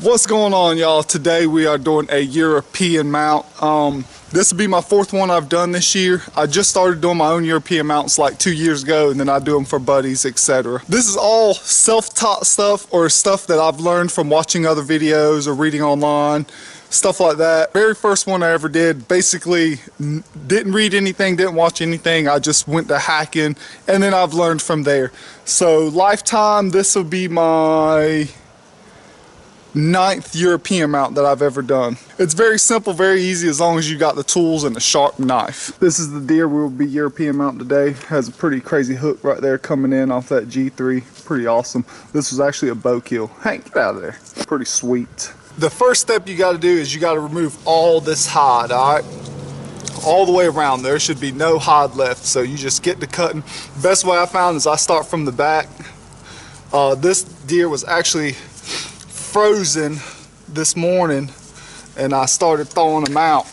What's going on, y'all? Today we are doing a European mount. This will be my fourth one I've done this year. I just started doing my own European mounts like 2 years ago, and then I do them for buddies, etc. This is all self-taught stuff or stuff that I've learned from watching other videos or reading online, stuff like that. Very first one I ever did, basically didn't read anything, didn't watch anything. I just went to hacking, and then I've learned from there. So lifetime, this will be my 9th European mount that I've ever done. It's very simple, very easy, as long as you got the tools and a sharp knife. This is the deer we will be European mounting today. Has a pretty crazy hook right there coming in off that G3. Pretty awesome. This was actually a bow kill. Hank, get out of there. Pretty sweet. The first step you got to do is you got to remove all this hide, all right? All the way around. There should be no hide left, so you just get to cutting. Best way I found is I start from the back. This deer was actually frozen this morning, and I started thawing him out.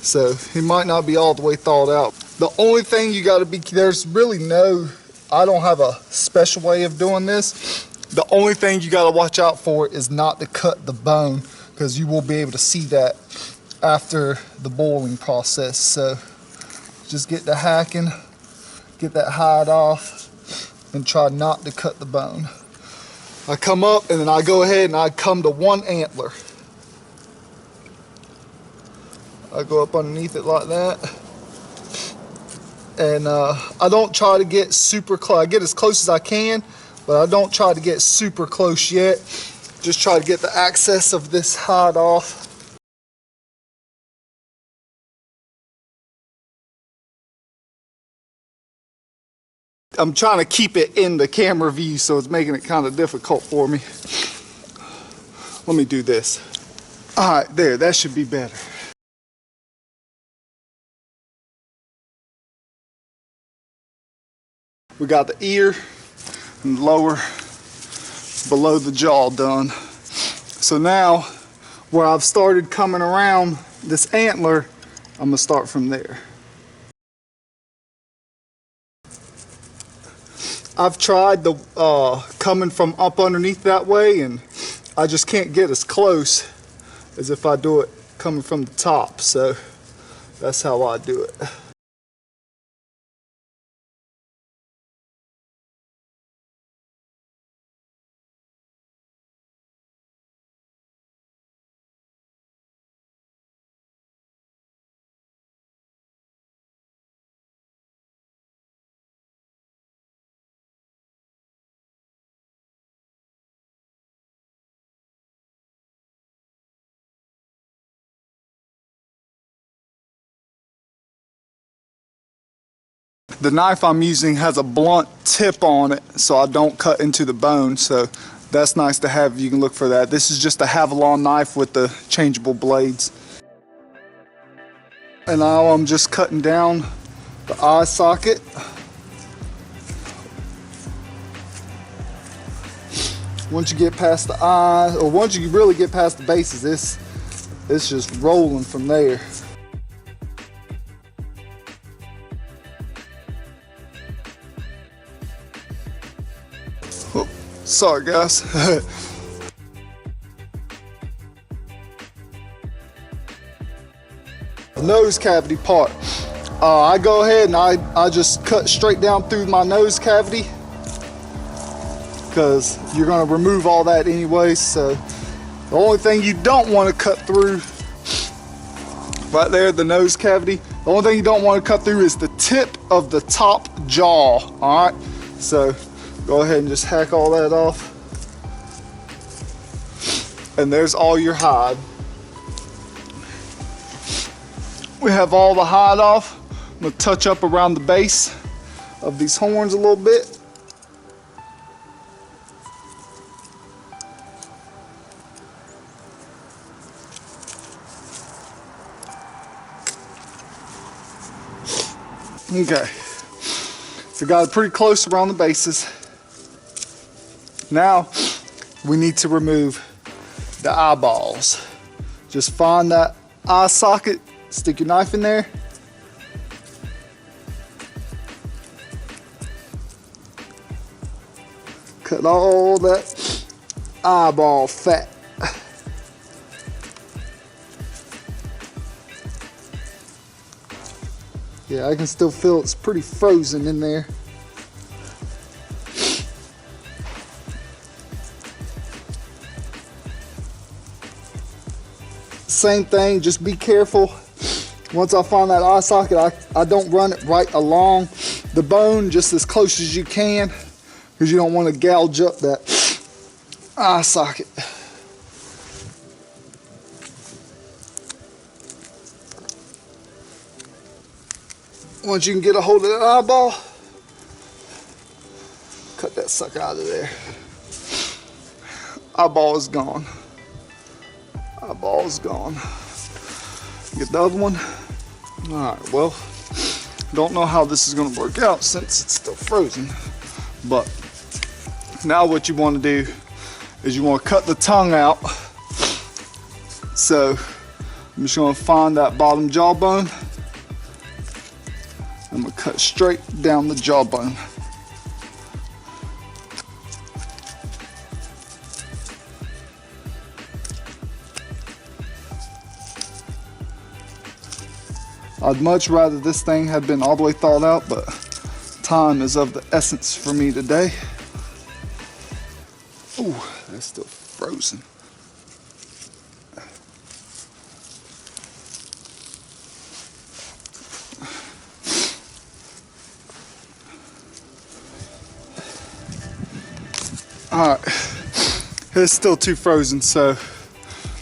So he might not be all the way thawed out. The only thing you got to be, there's really no, I don't have a special way of doing this. The only thing you got to watch out for is not to cut the bone, because you will be able to see that after the boiling process. So just get to hacking, get that hide off, and try not to cut the bone. I come up and then I go ahead and I come to one antler. I go up underneath it like that. And I don't try to get super close. I get as close as I can, but I don't try to get super close yet. Just try to get the access of this hide off. I'm trying to keep it in the camera view, so it's making it kind of difficult for me. Let me do this. All right, there, that should be better. We got the ear and lower below the jaw done. So now, where I've started coming around this antler, I'm gonna start from there. I've tried the coming from up underneath that way, and I just can't get as close as if I do it coming from the top. So that's how I do it. The knife I'm using has a blunt tip on it, so I don't cut into the bone, so that's nice to have. You can look for that. This is just a Havalon knife with the changeable blades. And now I'm just cutting down the eye socket. Once you get past the eye, or once you really get past the bases, it's just rolling from there. Oh, sorry guys. Nose cavity part. I go ahead and I just cut straight down through my nose cavity, because you're going to remove all that anyway. So the only thing you don't want to cut through, right there, the nose cavity, the only thing you don't want to cut through is the tip of the top jaw. All right, so go ahead and just hack all that off. And there's all your hide. We have all the hide off. I'm gonna touch up around the base of these horns a little bit. Okay, so got it pretty close around the bases. Now we need to remove the eyeballs. Just find that eye socket, stick your knife in there. Cut all that eyeball fat. Yeah, I can still feel it's pretty frozen in there. Same thing, just be careful. Once I find that eye socket, I don't run it right along the bone, just as close as you can, because you don't want to gouge up that eye socket. Once you can get a hold of that eyeball, cut that sucker out of there. Eyeball is gone. Eyeball is gone. Get the other one. Alright, well, don't know how this is going to work out since it's still frozen. But now what you want to do is you want to cut the tongue out. So I'm just going to find that bottom jawbone. I'm going to cut straight down the jawbone. I'd much rather this thing had been all the way thawed out, but time is of the essence for me today. Ooh, that's still frozen. Alright, it's still too frozen, so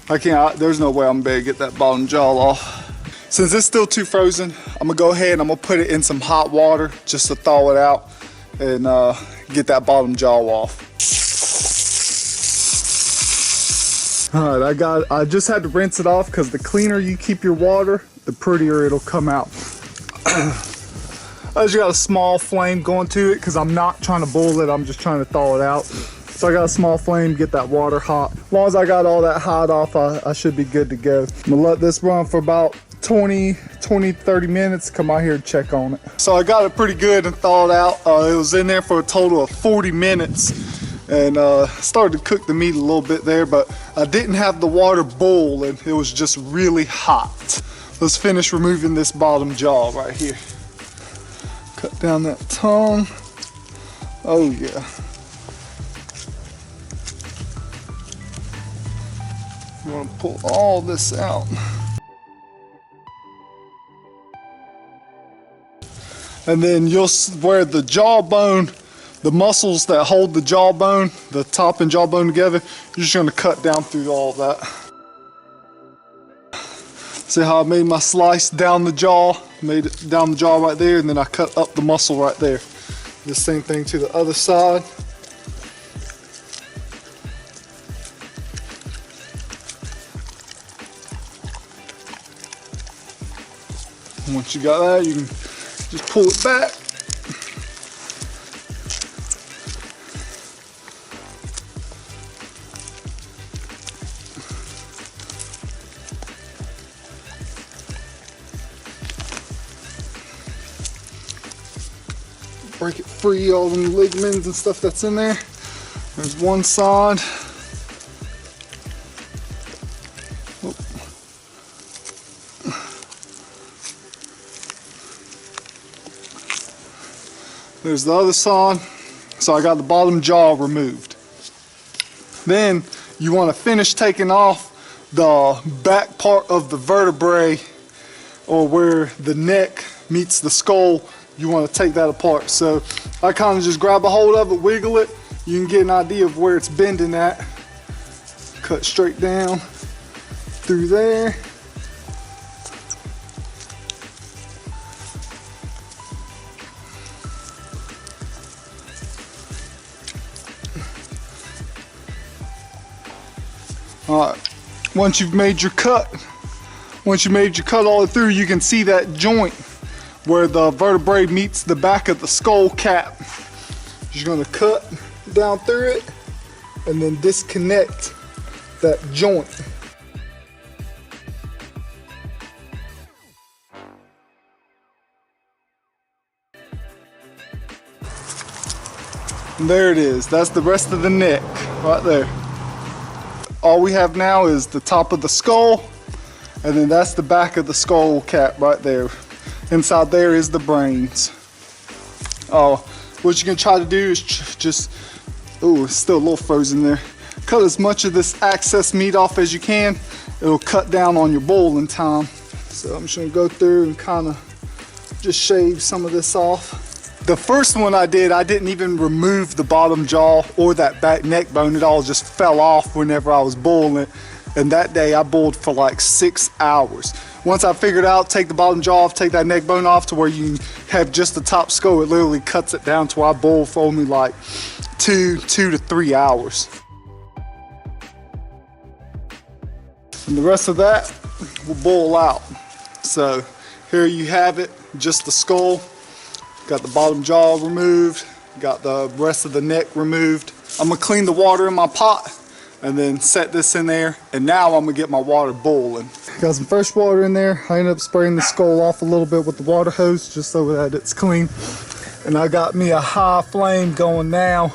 there's no way I'm gonna be able to get that bottom jaw off. Since it's still too frozen, I'm gonna go ahead and I'm gonna put it in some hot water just to thaw it out and get that bottom jaw off. Alright, I just had to rinse it off because the cleaner you keep your water, the prettier it'll come out. I just got a small flame going to it because I'm not trying to boil it, I'm just trying to thaw it out. So I got a small flame, get that water hot. As long as I got all that hot off, I should be good to go. I'm gonna let this run for about 30 minutes, come out here and check on it. So I got it pretty good and thawed out. It was in there for a total of 40 minutes and started to cook the meat a little bit there, but I didn't have the water boil and it was just really hot. Let's finish removing this bottom jaw right here. Cut down that tongue. Oh yeah. You want to pull all this out. And then where the jawbone, the muscles that hold the jawbone, the top and jawbone together, you're just gonna cut down through all that. See how I made my slice down the jaw? Made it down the jaw right there, and then I cut up the muscle right there. The same thing to the other side. And once you got that, you can just pull it back. Break it free, all the ligaments and stuff that's in there. There's one side. Oh. There's the other side. So I got the bottom jaw removed. Then you want to finish taking off the back part of the vertebrae, or where the neck meets the skull. You want to take that apart. So I kind of just grab a hold of it, wiggle it. You can get an idea of where it's bending at. Cut straight down through there. Alright, once you've made your cut all the way through, you can see that joint where the vertebrae meets the back of the skull cap. You're going to cut down through it and then disconnect that joint. And there it is. That's the rest of the neck right there. All we have now is the top of the skull, and then that's the back of the skull cap right there. Inside there is the brains. What you're gonna try to do is just, oh, it's still a little frozen there. Cut as much of this excess meat off as you can. It'll cut down on your boiling time. So I'm just gonna go through and kind of just shave some of this off. The first one I did, I didn't even remove the bottom jaw or that back neck bone. It all just fell off whenever I was boiling it. And that day I boiled for like 6 hours. Once I figured out, take the bottom jaw off, take that neck bone off to where you have just the top skull, it literally cuts it down to where I boiled for only like 2 to 3 hours. And the rest of that will boil out. So here you have it, just the skull. Got the bottom jaw removed, got the rest of the neck removed. I'm gonna clean the water in my pot and then set this in there, and now I'm gonna get my water boiling. Got some fresh water in there. I ended up spraying the skull off a little bit with the water hose just so that it's clean. And I got me a high flame going now.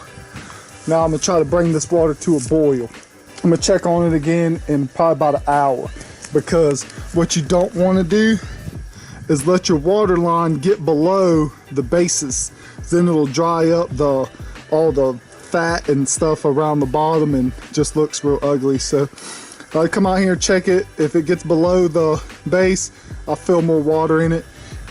Now I'm gonna try to bring this water to a boil. I'm gonna check on it again in probably about an hour, because what you don't wanna do is let your water line get below the bases. Then it'll dry up all the fat and stuff around the bottom and just looks real ugly. So I come out here, check it. If it gets below the base, I'll fill more water in it.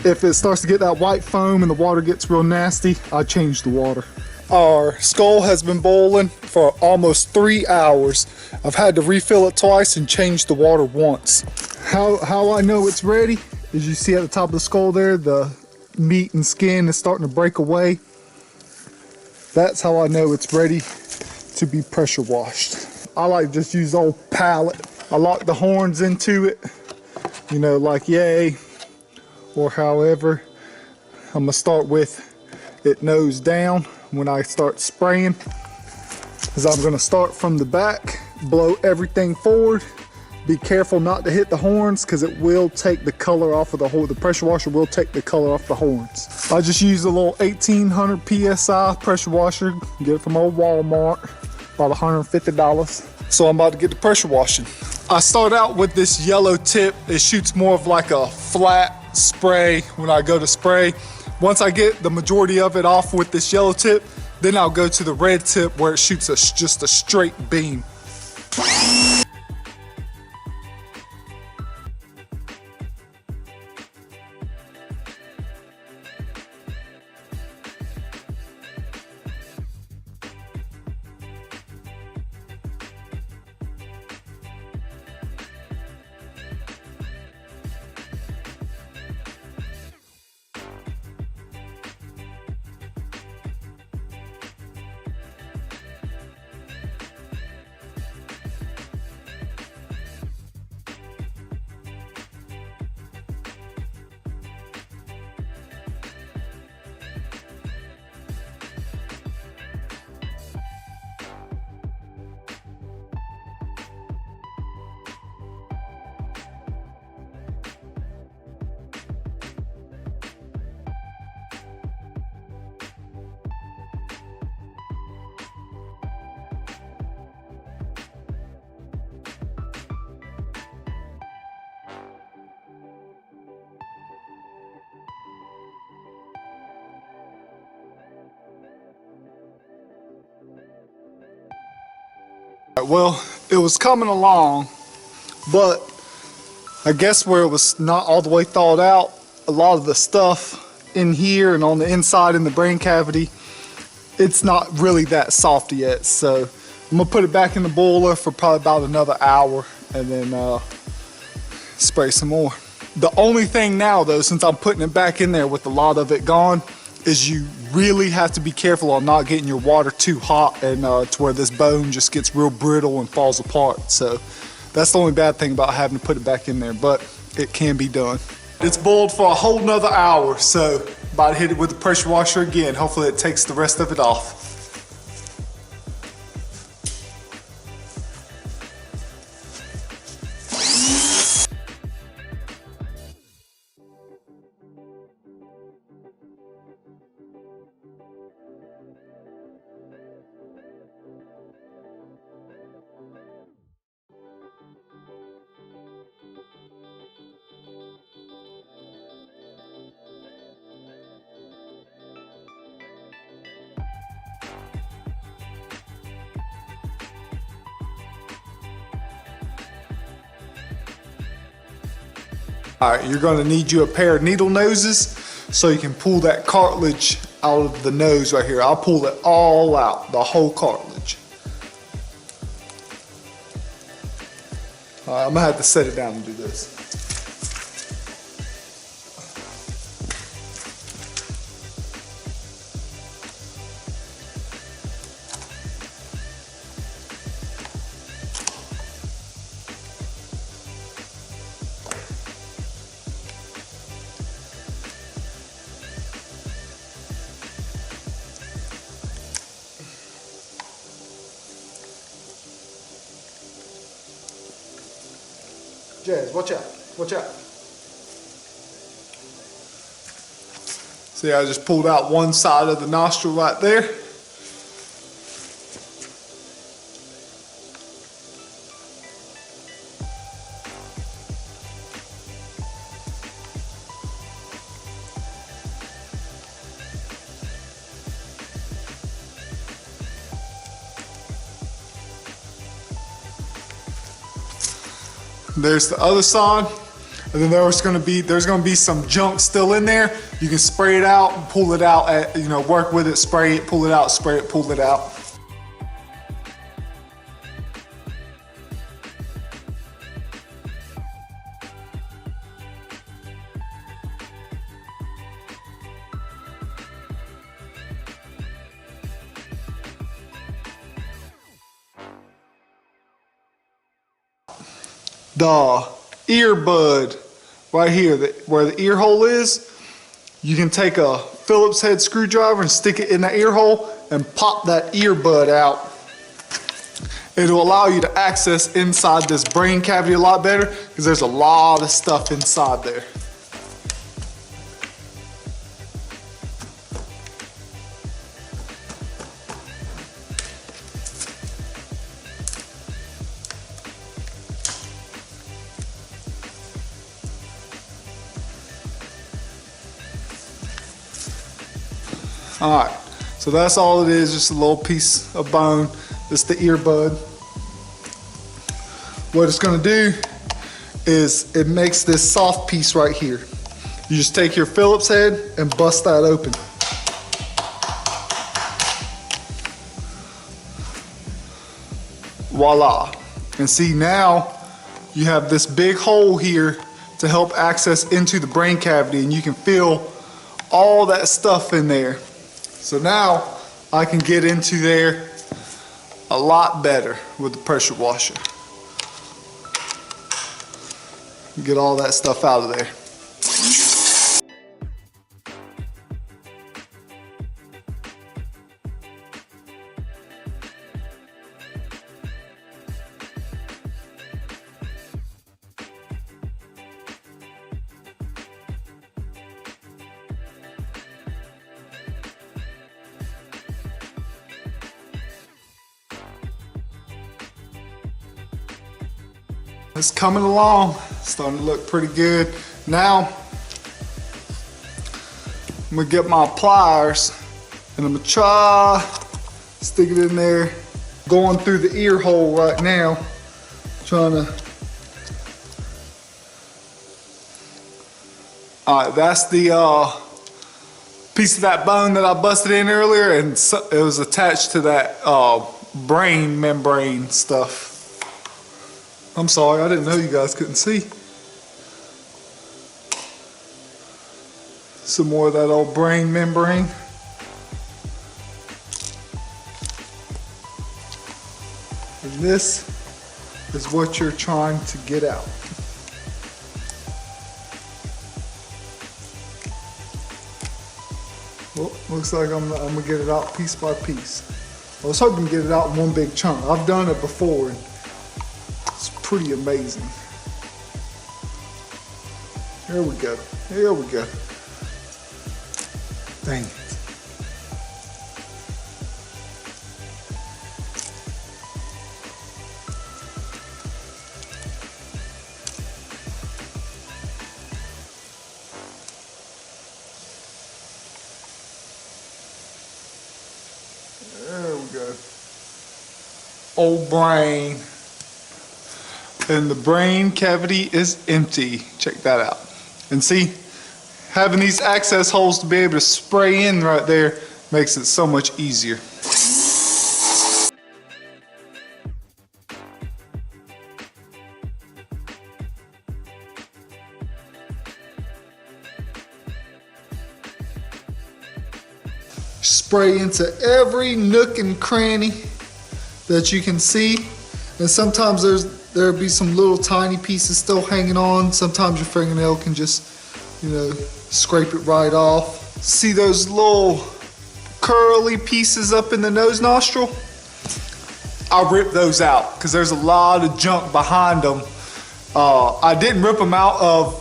If it starts to get that white foam and the water gets real nasty, I change the water. Our skull has been boiling for almost 3 hours. I've had to refill it twice and change the water once. How I know it's ready is you see at the top of the skull there, the meat and skin is starting to break away. That's how I know it's ready to be pressure washed. I like to just use the old pallet. I lock the horns into it, you know, like yay, or however. I'm gonna start with it nose down when I start spraying. Is I'm gonna start from the back, blow everything forward. Be careful not to hit the horns because it will take the color off of the whole. The pressure washer will take the color off the horns. I just use a little 1800 PSI pressure washer. Get it from old Walmart, about $150. So I'm about to get the pressure washing. I start out with this yellow tip. It shoots more of like a flat spray when I go to spray. Once I get the majority of it off with this yellow tip, then I'll go to the red tip where it shoots just a straight beam. Well, it was coming along, but I guess where it was not all the way thawed out, a lot of the stuff in here and on the inside in the brain cavity, it's not really that soft yet. So I'm gonna put it back in the boiler for probably about another hour and then spray some more. The only thing now though, since I'm putting it back in there with a lot of it gone, is you really have to be careful on not getting your water too hot and to where this bone just gets real brittle and falls apart. So that's the only bad thing about having to put it back in there, but it can be done. It's boiled for a whole nother hour, so about to hit it with the pressure washer again. Hopefully it takes the rest of it off. Alright, you're going to need you a pair of needle noses so you can pull that cartilage out of the nose right here. I'll pull it all out, the whole cartilage. Alright, I'm going to have to set it down and do this. Jazz, watch out, watch out. See, I just pulled out one side of the nostril right there. There's the other side, and then there's gonna be some junk still in there. You can spray it out and pull it out, work with it, spray it, pull it out, spray it, pull it out. The earbud right here, where the ear hole is, you can take a Phillips head screwdriver and stick it in the ear hole and pop that earbud out. It'll allow you to access inside this brain cavity a lot better because there's a lot of stuff inside there. Alright, so that's all it is, just a little piece of bone. It's the earbud. What it's going to do is it makes this soft piece right here. You just take your Phillips head and bust that open. Voila. And see, now you have this big hole here to help access into the brain cavity, and you can feel all that stuff in there. So now I can get into there a lot better with the pressure washer. Get all that stuff out of there. It's coming along, starting to look pretty good. Now, I'm gonna get my pliers and I'm gonna try stick it in there. Going through the ear hole right now, trying to. All right, that's the piece of that bone that I busted in earlier, and it was attached to that brain membrane stuff. I'm sorry, I didn't know you guys couldn't see. Some more of that old brain membrane. And this is what you're trying to get out. Well, looks like I'm gonna get it out piece by piece. I was hoping to get it out in one big chunk. I've done it before, and it's pretty amazing. Here we go. Here we go. Dang it. There we go. Old brain. And the brain cavity is empty. Check that out. And see, having these access holes to be able to spray in right there makes it so much easier. Spray into every nook and cranny that you can see. And sometimes there'll be some little tiny pieces still hanging on. Sometimes your fingernail can just, you know, scrape it right off. See those little curly pieces up in the nose nostril? I ripped those out because there's a lot of junk behind them. I didn't rip them out of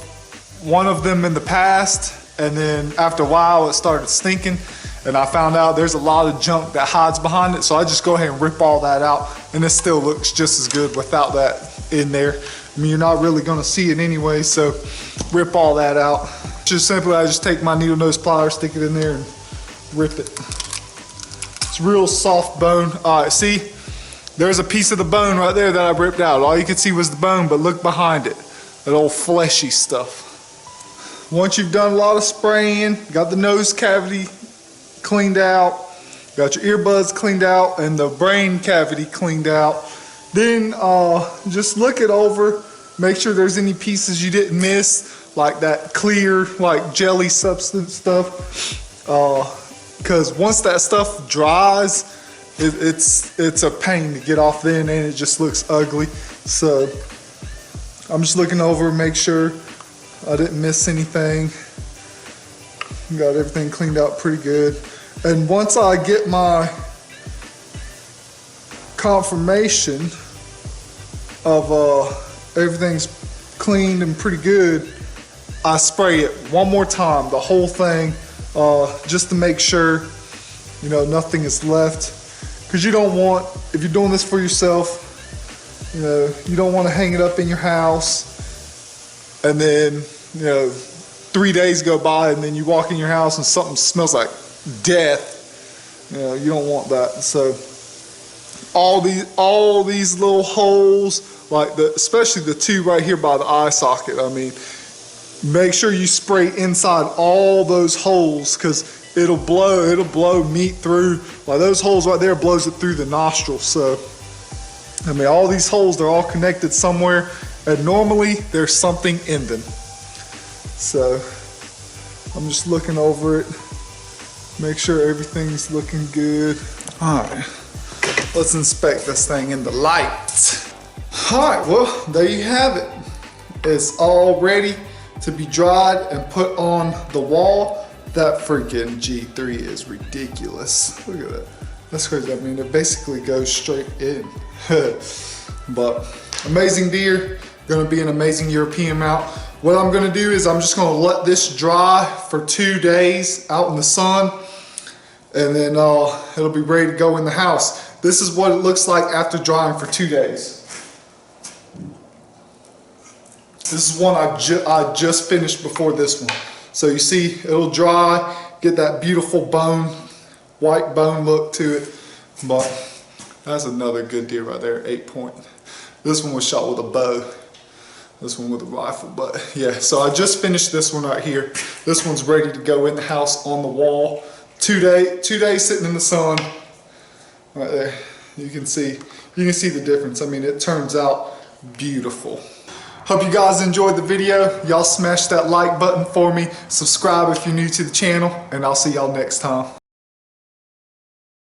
one of them in the past, and then after a while it started stinking. And I found out there's a lot of junk that hides behind it, so I just go ahead and rip all that out, and it still looks just as good without that in there. I mean, you're not really gonna see it anyway, so rip all that out. Just simply, I just take my needle nose pliers, stick it in there, and rip it. It's real soft bone. All right, see, there's a piece of the bone right there that I ripped out. All you could see was the bone, but look behind it, that old fleshy stuff. Once you've done a lot of spraying, got the nose cavity cleaned out, got your earbuds cleaned out, and the brain cavity cleaned out, then just look it over, make sure there's any pieces you didn't miss, like that clear, like jelly substance stuff, because once that stuff dries, it's a pain to get off then, and it just looks ugly. So I'm just looking over, make sure I didn't miss anything. Got everything cleaned out pretty good. And once I get my confirmation of everything's cleaned and pretty good, I spray it one more time, the whole thing, just to make sure, you know, nothing is left. Because you don't want, if you're doing this for yourself, you know, you don't want to hang it up in your house and then, you know, 3 days go by and then you walk in your house and something smells like death. You know, you don't want that. So all these little holes, like especially the two right here by the eye socket, I mean, make sure you spray inside all those holes, because it'll blow meat through. Like those holes right there blows it through the nostril. So I mean, all these holes, they're all connected somewhere, and normally there's something in them. So I'm just looking over it, make sure everything's looking good. All right, let's inspect this thing in the light. All right, well, there you have it. It's all ready to be dried and put on the wall. That freaking G3 is ridiculous. Look at that. That's crazy. I mean, it basically goes straight in. But amazing deer, gonna be an amazing European mount. What I'm gonna do is I'm just gonna let this dry for 2 days out in the sun, and then it'll be ready to go in the house. This is what it looks like after drying for 2 days. This is one I just finished before this one. So you see, it'll dry, get that beautiful bone, white bone look to it. But that's another good deer right there, 8-point. This one was shot with a bow. This one with a rifle, but yeah. So I just finished this one right here. This one's ready to go in the house on the wall. 2 days sitting in the sun, right there. You can see the difference. I mean, it turns out beautiful. Hope you guys enjoyed the video. Y'all smash that like button for me. Subscribe if you're new to the channel, and I'll see y'all next time.